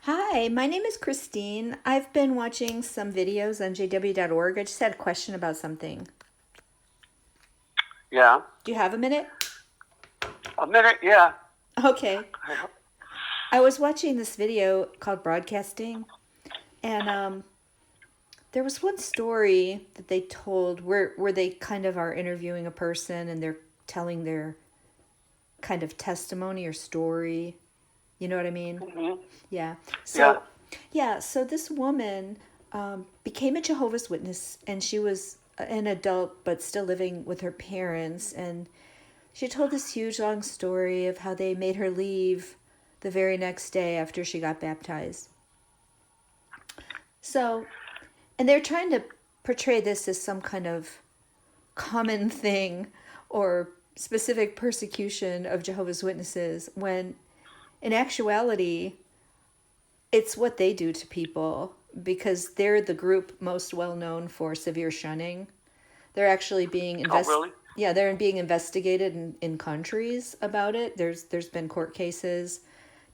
Hi, my name is Christine. I've been watching some videos on jw.org. I just had a question about something. Yeah. Do you have a minute? A minute, yeah. Okay. I was watching this video called Broadcasting, and there was one story that they told where they kind of are interviewing a person and they're telling their kind of testimony or story. You know what I mean? hmm Yeah. Yeah. So this woman became a Jehovah's Witness, and she was an adult but still living with her parents. And she told this huge long story of how they made her leave the very next day after she got baptized. So, and they're trying to portray this as some kind of common thing or specific persecution of Jehovah's Witnesses when in actuality it's what they do to people because they're the group most well known for severe shunning. They're actually being Oh, really? yeah, they're being investigated in countries about it. There's been court cases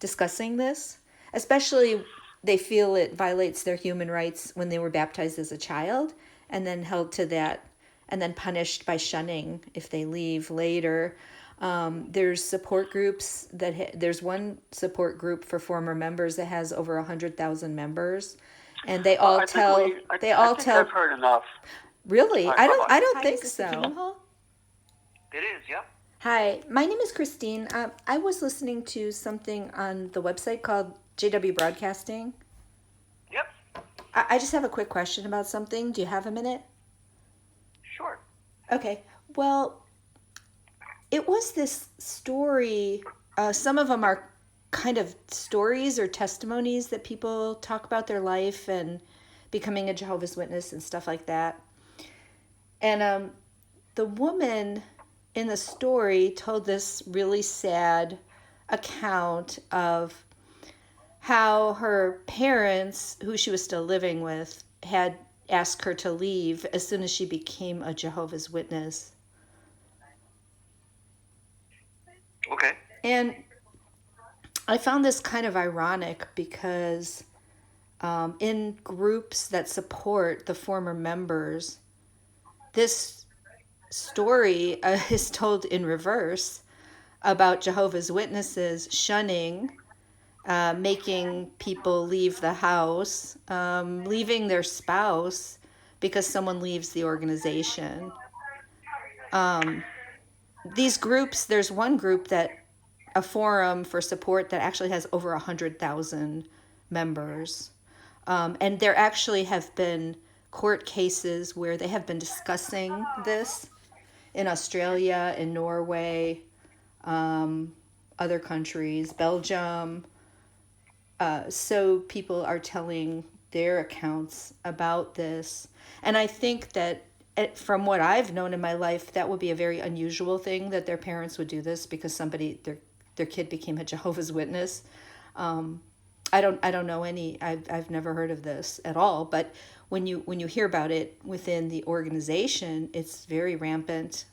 discussing this. Especially they feel it violates their human rights when they were baptized as a child and then held to that and then punished by shunning if they leave later. There's support groups there's one support group for former members that has over 100,000 members, and they Well, all I think tell I think I've heard enough. really. About I it. don't think so. It is, yep. Hi, my name is Christine. I was listening to something on the website called JW Broadcasting. Yep. I just have a quick question about something. Do you have a minute? Sure. Okay. Well, it was this story. Some of them are kind of stories or testimonies that people talk about their life and becoming a Jehovah's Witness and stuff like that. And the woman in the story told this really sad account of how her parents, who she was still living with, had asked her to leave as soon as she became a Jehovah's Witness. Okay. And I found this kind of ironic because in groups that support the former members, this story is told in reverse about Jehovah's Witnesses shunning, making people leave the house, leaving their spouse because someone leaves the organization. These groups, there's one group that a forum for support that actually has over 100,000 members. And there actually have been court cases where they have been discussing this in Australia, in Norway, other countries, Belgium. So people are telling their accounts about this. And I think that from what I've known in my life, that would be a very unusual thing that their parents would do this because their kid became a Jehovah's Witness. I don't know any. I've never heard of this at all. But when you hear about it within the organization, it's very rampant.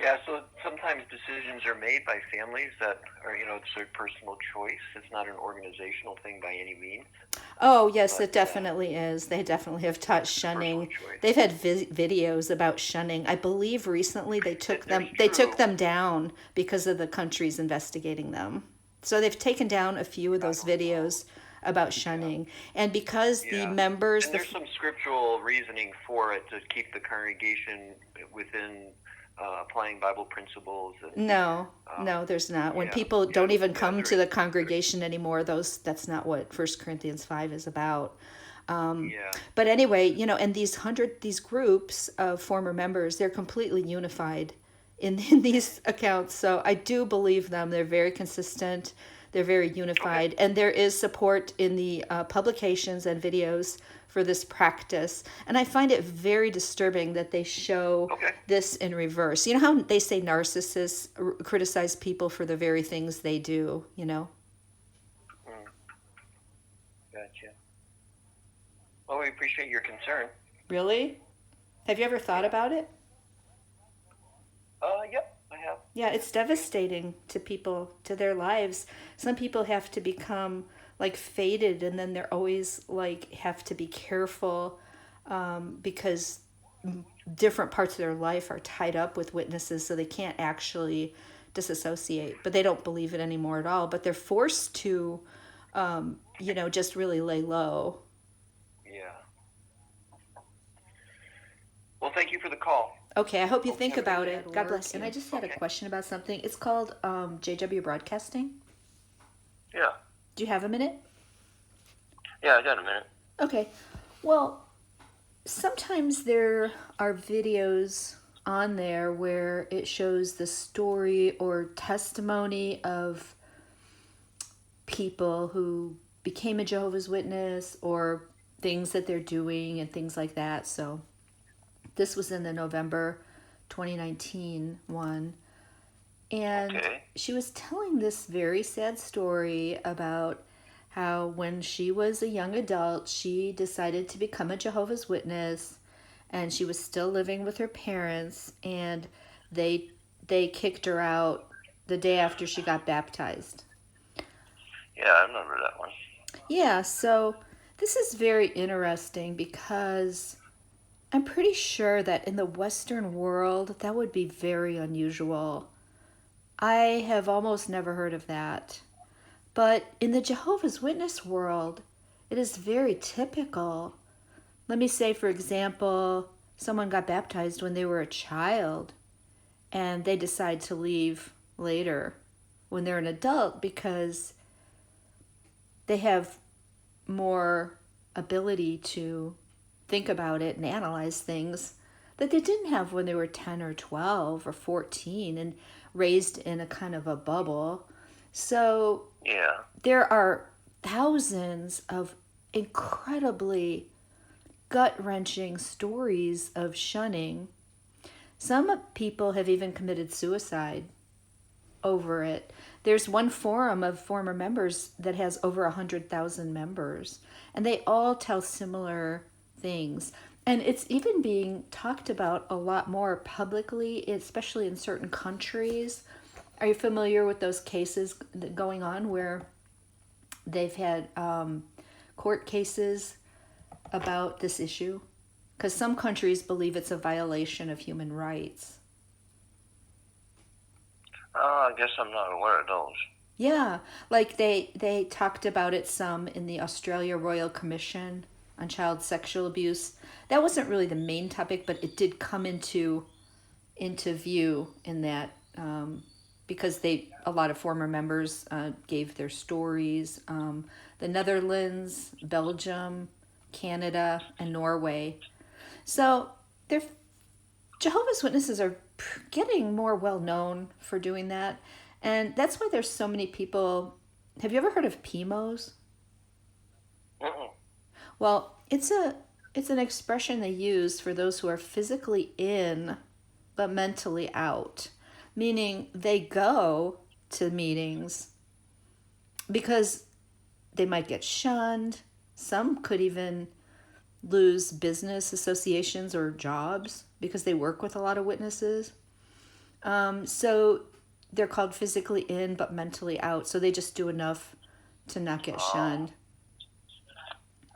Yeah, so sometimes decisions are made by families that are, it's their personal choice. It's not an organizational thing by any means, Oh yes, but it definitely is. They definitely have taught it's a personal shunning. choice. They've had videos about shunning. I believe recently There's they took true. them down because of the countries investigating them. So they've taken down a few of those videos about Yeah. shunning, and because the Yeah. members And there's some scriptural reasoning for it to keep the congregation within applying Bible principles and no, um, no, there's not. When yeah, people yeah, don't even yeah. come There to is. the There is. congregation anymore, that's not what First Corinthians 5 is about. Yeah. But anyway, and these groups of former members, they're completely unified in these accounts. So I do believe them. They're very consistent. They're very Okay. unified, and there is support in the publications and videos for this practice. And I find it very disturbing that they show Okay. this in reverse. You know how they say narcissists criticize people for the very things they do. Mm, gotcha. Well, we appreciate your concern. Really? Have you ever thought Yeah. about it? Yep. I have. Yeah, it's devastating to people, to their lives. Some people have to become like faded, and then they're always like have to be careful because different parts of their life are tied up with witnesses, so they can't actually disassociate. But they don't believe it anymore at all. But they're forced to, just really lay low. Yeah. Well, thank you for the call. Okay, I hope you Hope think you have a about good it. day. God bless you. And I just had a Okay. question about something. It's called JW Broadcasting. Yeah. Do you have a minute? Yeah, I got a minute. Okay. Well, sometimes there are videos on there where it shows the story or testimony of people who became a Jehovah's Witness or things that they're doing and things like that. So this was in the November 2019 one. And Okay. she was telling this very sad story about how when she was a young adult, she decided to become a Jehovah's Witness, and she was still living with her parents, and they kicked her out the day after she got baptized. Yeah, I remember that one. Yeah, so this is very interesting because I'm pretty sure that in the Western world that would be very unusual. I have almost never heard of that. But in the Jehovah's Witness world, it is very typical. Let me say, for example, someone got baptized when they were a child and they decide to leave later when they're an adult because they have more ability to think about it and analyze things that they didn't have when they were 10 or 12 or 14 and raised in a kind of a bubble. So Yeah. there are thousands of incredibly gut-wrenching stories of shunning. Some people have even committed suicide over it. There's one forum of former members that has over 100,000 members, and they all tell similar things. And it's even being talked about a lot more publicly, especially in certain countries. Are you familiar with those cases going on where they've had court cases about this issue? Because some countries believe it's a violation of human rights. I guess I'm not aware of those. Yeah, like they talked about it some in the Australia Royal Commission on Child Sexual Abuse. That wasn't really the main topic, but it did come into view in that because a lot of former members gave their stories. The Netherlands, Belgium, Canada, and Norway. So they're Jehovah's Witnesses are getting more well known for doing that. And that's why there's so many people. Have you ever heard of PMOs? Mm-mm. Well, it's an expression they use for those who are physically in but mentally out, meaning they go to meetings because they might get shunned. Some could even lose business associations or jobs because they work with a lot of witnesses. So they're called physically in but mentally out. So they just do enough to not get shunned.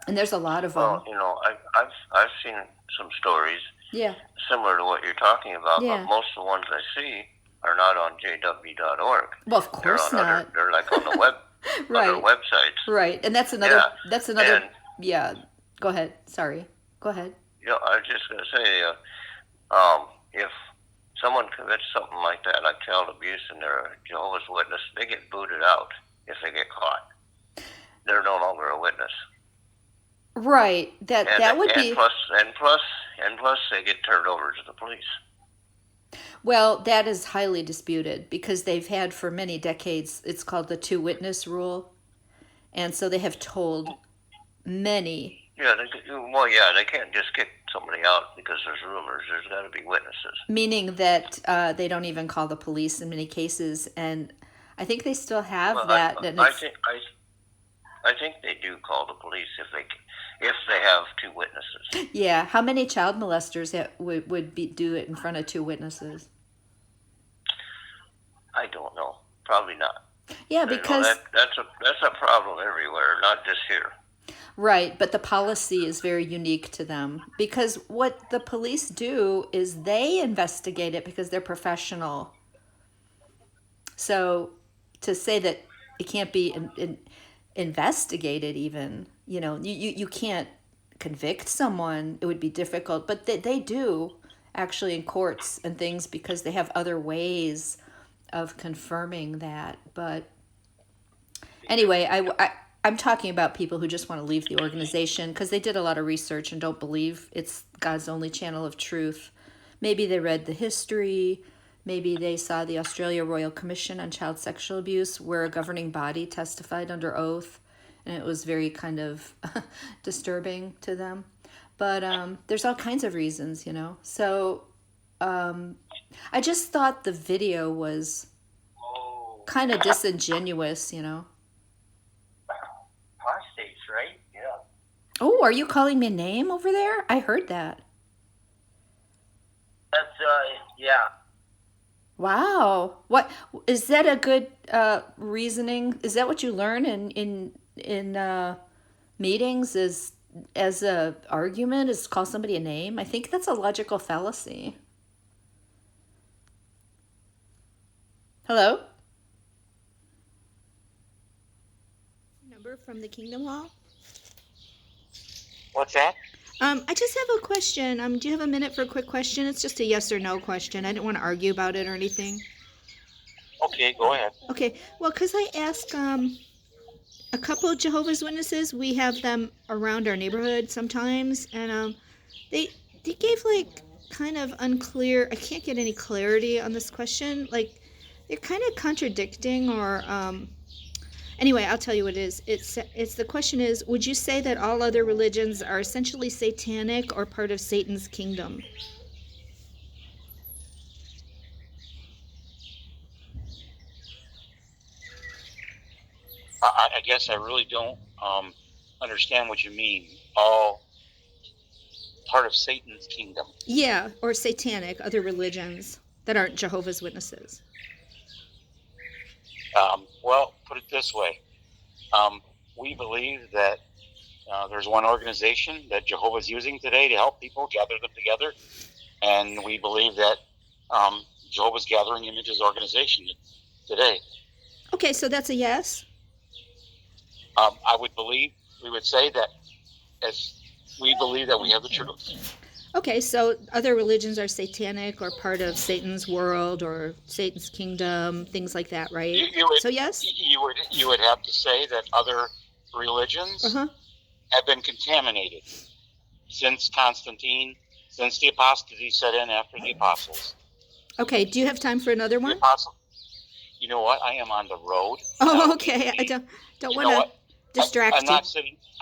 And there's a lot of them. Well, I've seen some stories Yeah. similar to what you're talking about, Yeah. but most of the ones I see are not on jw.org. Well, of course not. They're like on the web, Right. other websites. Right. And that's another. Yeah. That's another. And, Yeah. Go ahead. Sorry. Go ahead. I was just going to say, if someone commits something like that, like child abuse, and they're a Jehovah's Witness, they get booted out if they get caught. They're no longer a witness. Right. That would be. Plus, they get turned over to the police. Well, that is highly disputed because they've had for many decades. It's called the two witness rule, and so they have told many. Yeah, they can't just kick somebody out because there's rumors. There's got to be witnesses. Meaning that they don't even call the police in many cases, and I think they still have that. I think they do call the police if they have two witnesses. Yeah, how many child molesters would do it in front of two witnesses? I don't know. Probably not. Yeah, You know, because that's a problem everywhere, not just here. right, but the policy is very unique to them because what the police do is they investigate it because they're professional. So to say that it can't be investigated, even, you can't convict someone, it would be difficult, but they do actually in courts and things because they have other ways of confirming that. But anyway, I'm talking about people who just want to leave the organization because they did a lot of research and don't believe it's God's only channel of truth. Maybe they read the history. Maybe they saw the Australia Royal Commission on Child Sexual Abuse, where a governing body testified under oath, and it was very kind of disturbing to them. But there's all kinds of reasons, So I just thought the video was kind of disingenuous, Apostates, right? Yeah. Oh, are you calling me a name over there? I heard that. That's yeah. Wow. What is that a good reasoning? Is that what you learn in meetings is as a argument is call somebody a name? I think that's a logical fallacy. Hello? Number from the Kingdom Hall. What's that? I just have a question. Do you have a minute for a quick question? It's just a yes or no question. I didn't want to argue about it or anything. Okay, go ahead. Okay. Well, because I asked a couple of Jehovah's Witnesses, we have them around our neighborhood sometimes, and they gave like kind of unclear. I can't get any clarity on this question. Like they're kind of contradicting or. Anyway, I'll tell you what it is. It's the question is, would you say that all other religions are essentially satanic or part of Satan's kingdom? I guess I really don't understand what you mean. All part of Satan's kingdom. Yeah, or satanic, other religions that aren't Jehovah's Witnesses. Well, put it this way. We believe that there's one organization that Jehovah's using today to help people gather them together. And we believe that Jehovah's Gathering Images organization today. Okay, so that's a yes? We would say that as we believe that we have the truth. Okay, so other religions are satanic or part of Satan's world or Satan's kingdom, things like that, right? So yes? You would have to say that other religions have been contaminated since Constantine, since the apostasy set in after the apostles. Okay, do you have time for another one? You know what? I am on the road. Oh, okay. I don't want to distract you.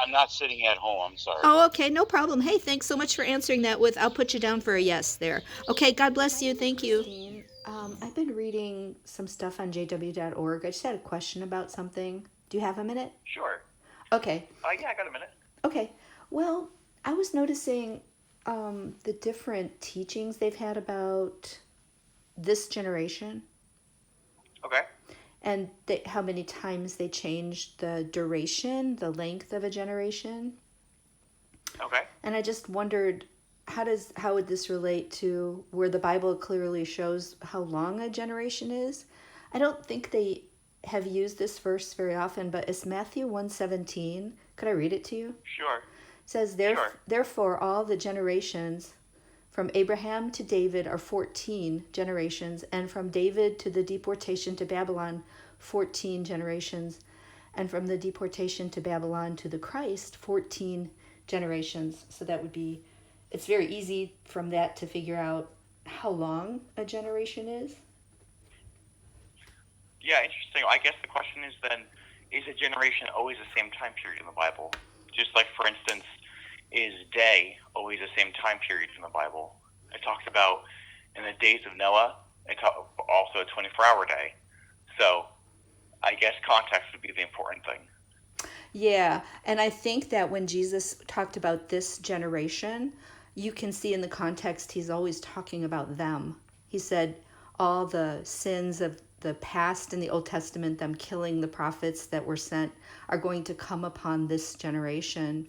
I'm not sitting at home. I'm sorry. Oh, okay. No problem. Hey, thanks so much for answering that I'll put you down for a yes there. Okay, God bless you. Thank you. I've been reading some stuff on jw.org. I just had a question about something. Do you have a minute? Sure. Okay. Yeah, I got a minute. Okay. Well, I was noticing the different teachings they've had about this generation. Okay. And how many times they changed the duration, the length of a generation. Okay. And I just wondered, how would this relate to where the Bible clearly shows how long a generation is? I don't think they have used this verse very often, but it's Matthew 1:17. Could I read it to you? Sure. It says, Therefore all the generations from Abraham to David are 14 generations, and from David to the deportation to Babylon, 14 generations, and from the deportation to Babylon to the Christ, 14 generations. So that would be, it's very easy from that to figure out how long a generation is. Yeah, interesting. I guess the question is then, is a generation always the same time period in the Bible? Just like, for instance, is day always the same time period in the Bible? It talks about in the days of Noah, also a 24-hour day. So I guess context would be the important thing. Yeah, and I think that when Jesus talked about this generation, you can see in the context he's always talking about them. He said all the sins of the past in the Old Testament, them killing the prophets that were sent, are going to come upon this generation.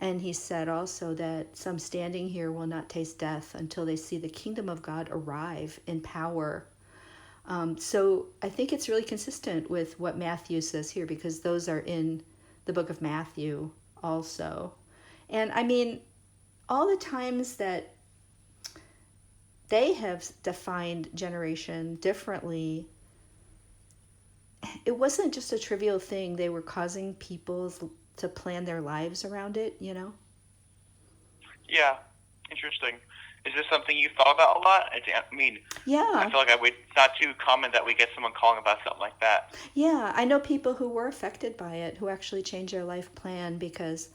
And he said also that some standing here will not taste death until they see the kingdom of God arrive in power. So I think it's really consistent with what Matthew says here, because those are in the book of Matthew also. And I mean, all the times that they have defined generation differently, it wasn't just a trivial thing. They were causing people to plan their lives around it, you know? Yeah, interesting. Is this something you thought about a lot? I mean, Yeah. I feel like it's not too common that we get someone calling about something like that. Yeah, I know people who were affected by it, who actually changed their life plan because,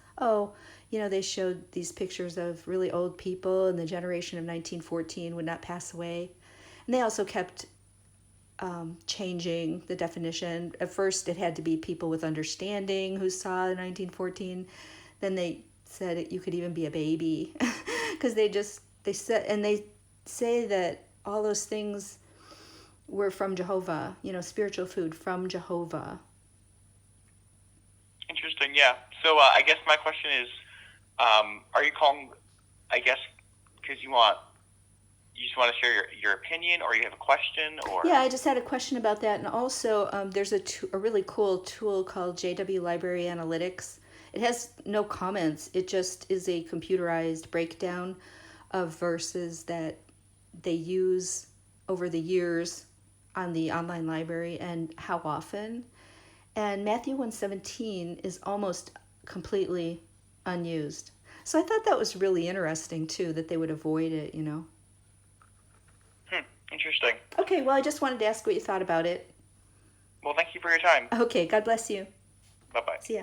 they showed these pictures of really old people and the generation of 1914 would not pass away. And they also kept changing the definition. At first, it had to be people with understanding who saw 1914. Then they said you could even be a baby because they say that all those things were from Jehovah, spiritual food from Jehovah. Interesting, yeah. So I guess my question is, are you calling, I guess, because you just want to share your opinion, or you have a question, or? Yeah, I just had a question about that. And also, there's a really cool tool called JW Library Analytics. It has no comments. It just is a computerized breakdown of verses that they use over the years on the online library and how often. And Matthew 1:17 is almost completely unused. So I thought that was really interesting, too, that they would avoid it, Interesting. Okay, well, I just wanted to ask what you thought about it. Well, thank you for your time. Okay, God bless you. Bye-bye. See ya.